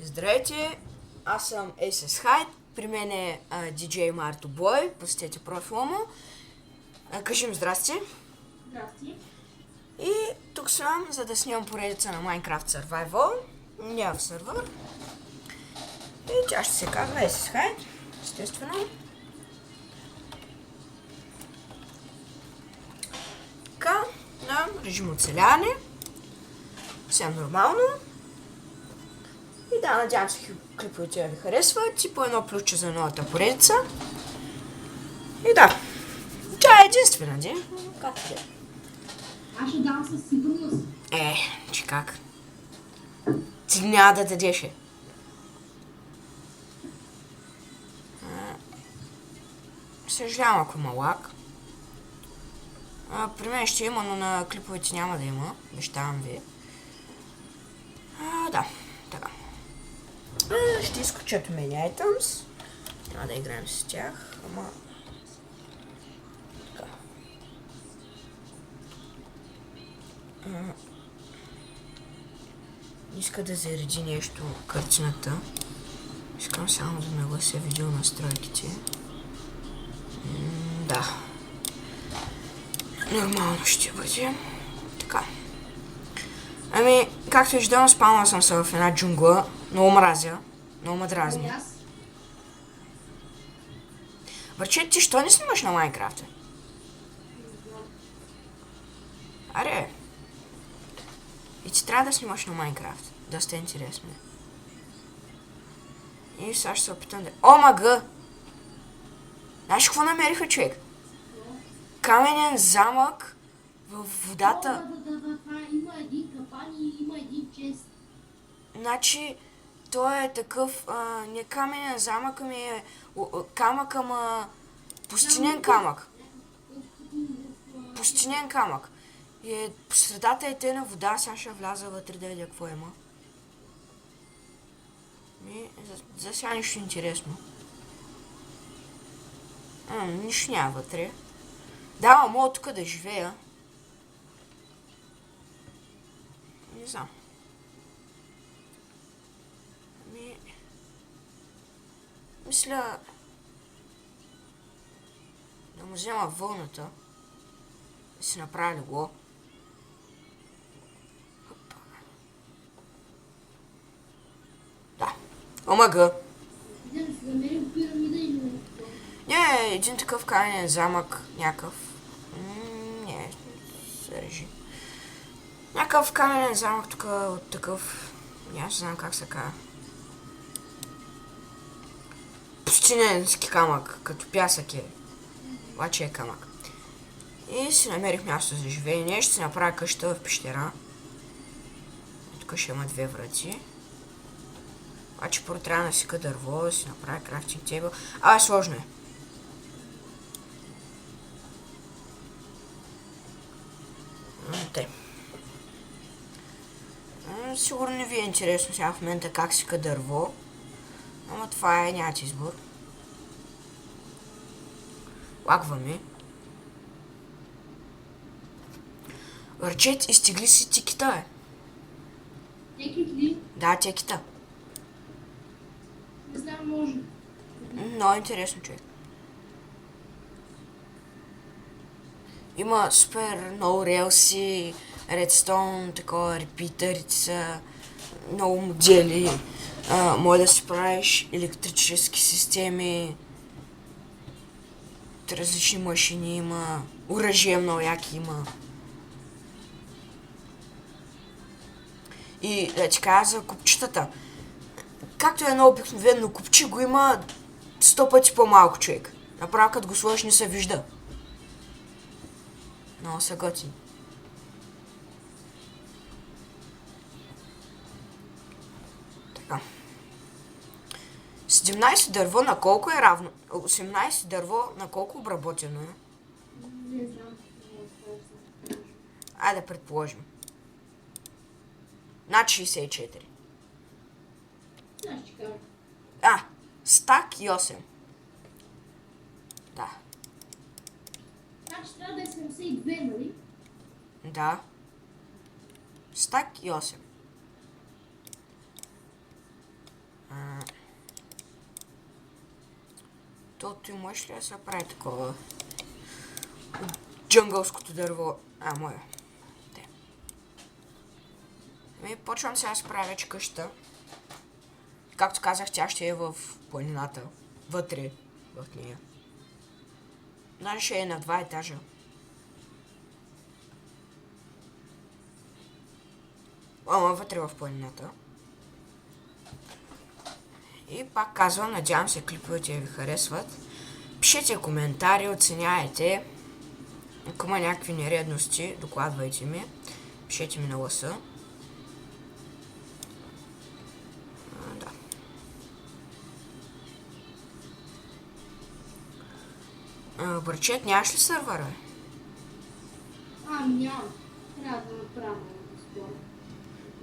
Здравейте, аз съм Aces Hyde, при мен е DJ Марто Бой, посетете профила му. Кажем здрасти. Здрасти. И тук съм, за да снимам поредица на Minecraft Survival. Няма в сървър. И тя ще се казва Aces Hyde, естествено. Така, на режим оцеляване. Съвсем нормално. И да, надявам се клиповете ви харесват и по едно плюче за новата поредица. И да, тя е единствена, де? Как е? Аз ще дам със сигурност. Че как? Ти няма да дадеш. Съжалявам, ако има лак. При мен ще има, но на клиповете няма да има. Обещавам ви. Да, така. Ще изключат many items. Няма да играем с тях, ама... Така. Иска да зареди нещо картината. Искам само да наглася видео настройките. Да. Нормално ще бъде. Така. Ами, както виждам, спалнал съм се в една джунгла. Много мразя. Много ме дразни. Върче, ти що не снимаш на Майнкрафта? Аре. И ти трябва да снимаш на Майнкрафт. Доста интересно е. И сега ще се опитам да... О, мага! Знаеш какво намериха, човек? Каменен замък в водата. Има един капан и има един чест. Значи, той е такъв, не каменен замък, ами е камък, ама пустинен камък. Пустинен камък. И по средата е тена вода, сега ще вляза вътре да видя какво има. За сега нищо интересно. Нищо няма вътре. Да, мога тук да живея. Не знам. Мисля... да му взема вълната. Да си направи легло. Да. Омага. Да си намерим пирамида или нещо. Не, един такъв каменен замък. Някакъв. Не, се режи. Някакъв каменен замък тук от такъв... Не знам как се казва. Пустиненски камък, като пясък е. Обаче е камък. И си намерих място за живеене. Ще си направя къща в пещера. Тук ще има две врати. Обаче първо трябва да насека дърво, да си направя крафтинг тейбъл. Сложно е. Тъй. Сигурно не ви е интересно сега в момента как сека дърво. Ама това е, нямате избор. Лагваме. Върчет, изтегли си тикита, бе. Текит ли? Да, текита. Не знам, може. Много интересно, човек. Има супер много релси, редстоун, такова, репитърите са, много модели. Може да си правиш електрически системи, различни машини има, оръжия много яки има. И да ти кажа за купчетата. Както е едно обикновено купче, го има 100 пъти по-малко, човек. Направо като го сложиш не се вижда. Много са готини. Така. 17 дърво на колко е равно? 18 дърво на колко обработено е? Не знам. Айде да предположим. Над 64. Аз ще кажа. Стак и 8. Да. Значи трябва да е 72, нали? Да. Стак и 8. То ти можеш ли да се прави такова? От джангълското дърво. Моя. Те. Почвам сега да се правя вече къщата. Както казах, тя ще е в планината. Вътре в нея. Даже ще е на 2 етажа. Вътре в планината. И пак казвам, надявам се клиповете ви харесват. Пишете коментари, оценяйте. Ако има някакви нередности, докладвайте ми. Пишете ми на лъса. Да. Бърчет, нямаш ли сървър, бе? Нямам. Трябва да направя скоро.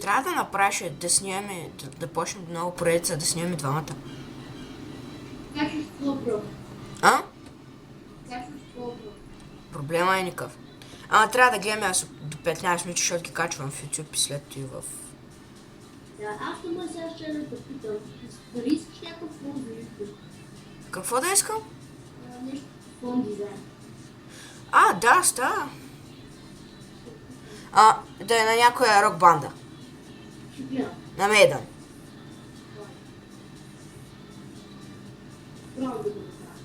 Трябва да направиш, да снимаме, да почнем много поредица, да снимаме двамата. Качество бро. Качество бро. Проблема е никакъв. Трябва да гледаме аз до 15 минути, защото ги качвам в YouTube и след това и в... Да, аз тума сега ще да питам. Дали искаш някакъв фон за YouTube? Какво да искам? Нещо фон дизайн. Да, става. Да е на някоя рок банда. Ще гледам. На Мейдън. Право да го направя.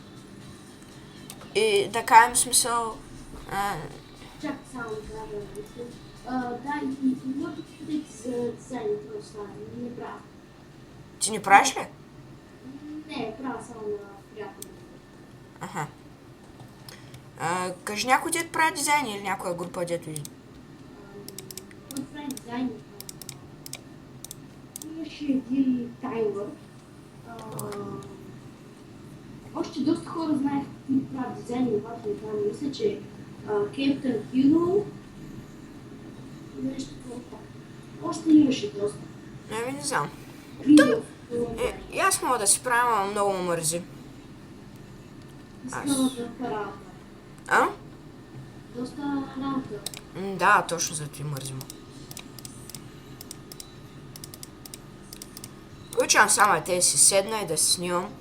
И да кажем смисъл... Чакай само да кажа нещо. Да, и може да питайте за дизайните на останали. Не правя. Ти не правиш ли? Не, правя само на приятели. Аха. Кажи някой дет прави дизайни или някоя група дето и... Кой прави дизайни? Имаше един Тайлър. Още доста хора знаят какви правят дизайни, обаче не знам. Мисля, че Captain Hero нещо такова. Още имаше доста. Не знам. Видео. И аз мога да си правя, ама много ме мързи. Исканата работа. Доста работа. Да, точно за това мързим. Обичам само да си седна и да си снимам.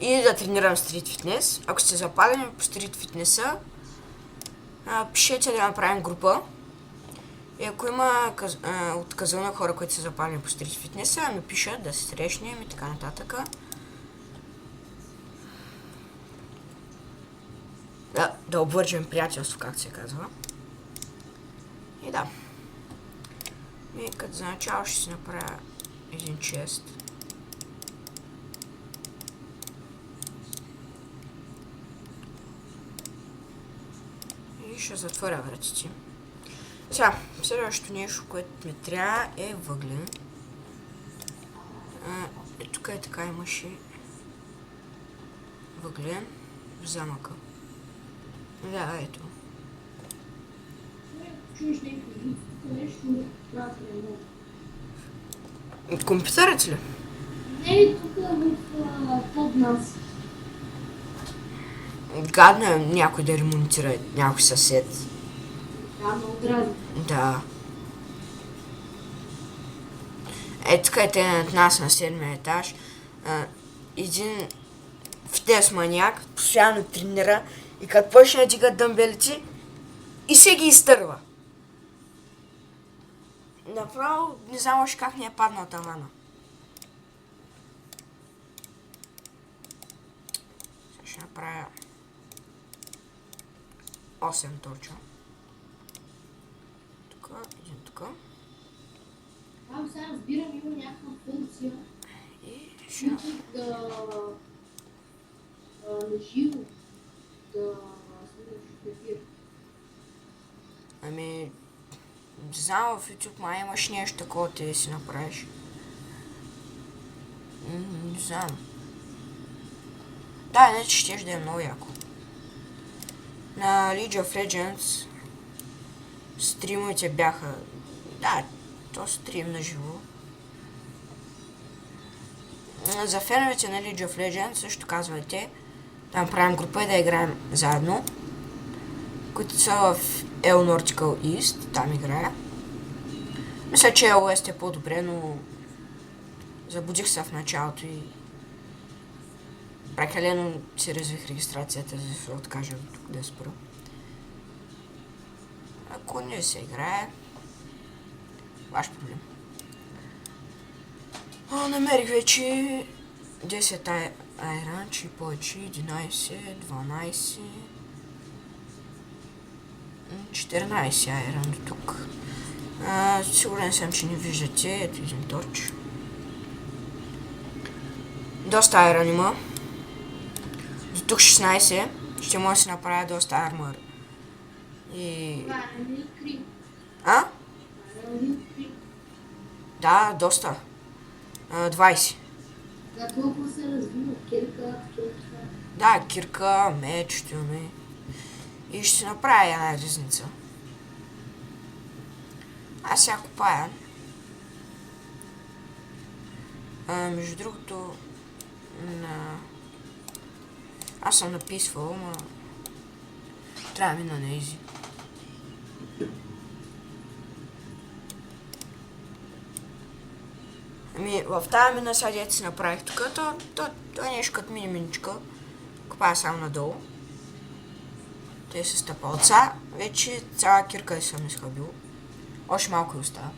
И да тренирам стрит фитнес. Ако сте запалени по стрит фитнеса, пишете да направим група. И ако има отказано хора, които са запалени по стрит фитнеса, ми пишат да се срещнем и така нататък. Да обвържем приятелство, както се казва. И да. И като за начало ще си направя един чест. И ще затворя вратите. Сега, следващото нещо, което ми трябва е въглен. Тук е така, имаше въглен в замъка. Да, ето. Чуеш нещо, трябва да е много. Компютърът ли? Не, тук под нас. Гадно е някой да ремонтира, някой съсед. Да, много дразни. Да. Тук е те над нас на 7 етаж. Един фитнес маняк постоянно тренира и като почне да дига дъмбелици и се ги изтърва. Направо не знам още как не е паднал тавана. Сега ще направя 8 точа. Тук, един тук. Там сега разбирам, има някаква функция. И ще... Да наживо да снимаш в ефир. Не знам, в YouTube май имаш нещо такова, ти да си направиш. Не знам. Да, иначе щеш да е много яко. На League of Legends стримовете бяха... Да, то стрим на живо. За феновете на League of Legends също казвайте. Там правим група и да играем заедно. Които са в El Nordical East, там играя. Мисля, че El West е по-добре, но забудих се в началото и Прекалено си развих регистрацията, за да откажа тук да спра. Ако не се играе, ваш проблем. Намерих вече 10 айранчи, повече, 11, 12, 14 айран до тук. Сигурен съм, че не виждате. Ето един торч. Доста айран има. До тук 16. Ще може да си направя доста армор. И... Това не ми кри. А? Това не ми кри. Да, доста. 20. Да, толкова се развива. Кирка. Да, кирка, меч, тюми. И ще направя една ризница. Аз сега копая. Между другото, аз съм написвал, но трябва да мина на изи. В тази мина сега дете си направих тук, то е нещо като мини-миничка. Копая само надолу. Те са стъпалца. Вече цяла кирка съм изхъбил. Още малко и остава.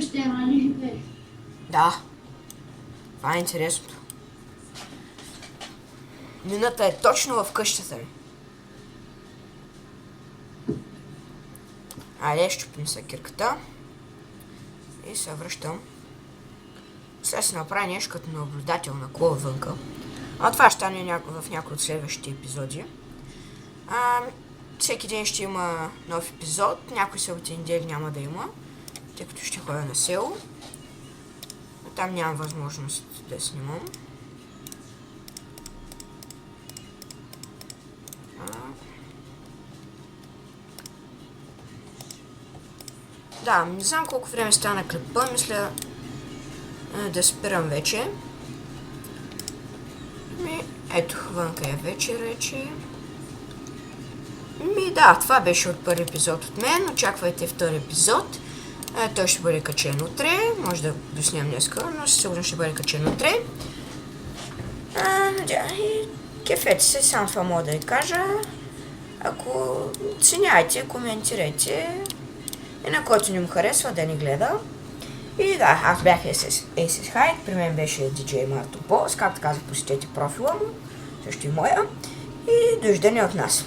Ще ли живееш? Да. Това е интересното. Мината е точно в къщата ми. Айде, щупим се кирката. И се връщам. Сега се направя нещо като наблюдател на кола вънка. А това ще стане в някои от следващите епизоди. Всеки ден ще има нов епизод. Някои съботи и недели няма да има, тъй като ще ходя на село. Но там нямам възможност да снимам. Да, не знам колко време стана клипа. Мисля да спирам вече. Ето, вънка е вечер вече. Да, това беше от първи епизод от мен. Очаквайте втори епизод. Той ще бъде качен утре. Може да доснем днеска, но сигурно ще бъде качен утре. И кефете се, само това мога да ви кажа. Ако ценяйте, коментирайте. И на който не му харесва, да ни гледа. И да, аз бях Aces Hyde, при мен беше DJ Marto Boss. Както казах, посетете профила му, също и моя. И довиждане от нас.